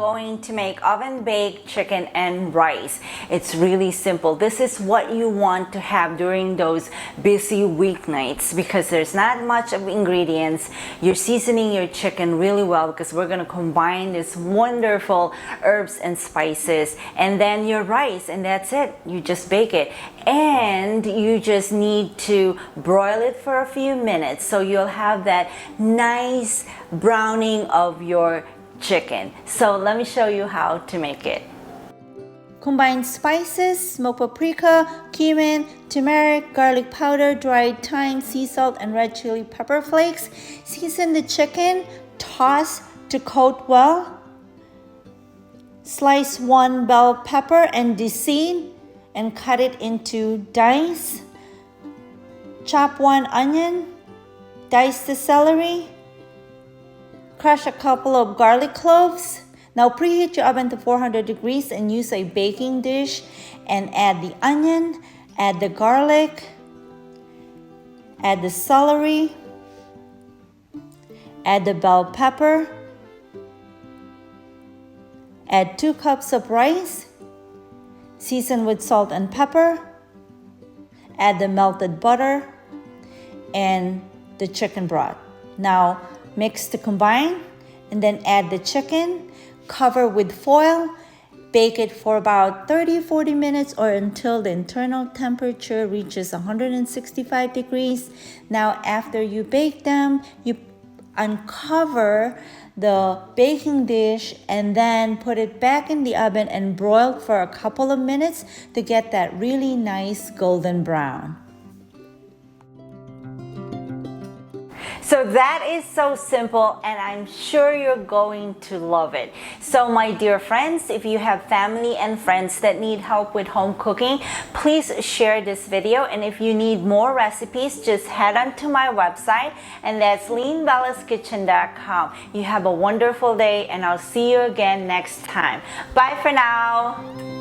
going to make oven baked chicken and rice. It's really simple. This is what you want to have during those busy weeknights because there's not much of ingredients. You're seasoning your chicken really well because we're going to combine this wonderful herbs and spices, and then your rice, and that's it. You just bake it, and you just need to broil it for a few minutes so you'll have that nice browning of your chicken. So let me show you how to make it. Combine spices, smoked paprika, cumin, turmeric, garlic powder, dried thyme, sea salt, and red chili pepper flakes. Season the chicken, toss to coat well. Slice 1 bell pepper and deseed and cut it into dice. Chop 1 onion, dice the celery, crush a couple of garlic cloves. Now preheat your oven to 400 degrees and use a baking dish and add the onion, add the garlic, add the celery, add the bell pepper, add 2 cups of rice, season with salt and pepper, add the melted butter and the chicken broth. Now mix to combine and then add the chicken, cover with foil, bake it for about 30-40 minutes or until the internal temperature reaches 165 degrees. Now after you bake them, you uncover the baking dish and then put it back in the oven and broil for a couple of minutes to get that really nice golden brown. So that is so simple, and I'm sure you're going to love it. So my dear friends, if you have family and friends that need help with home cooking, please share this video. And if you need more recipes, just head on to my website, and that's leanbellaskitchen.com. You have a wonderful day, and I'll see you again next time. Bye for now.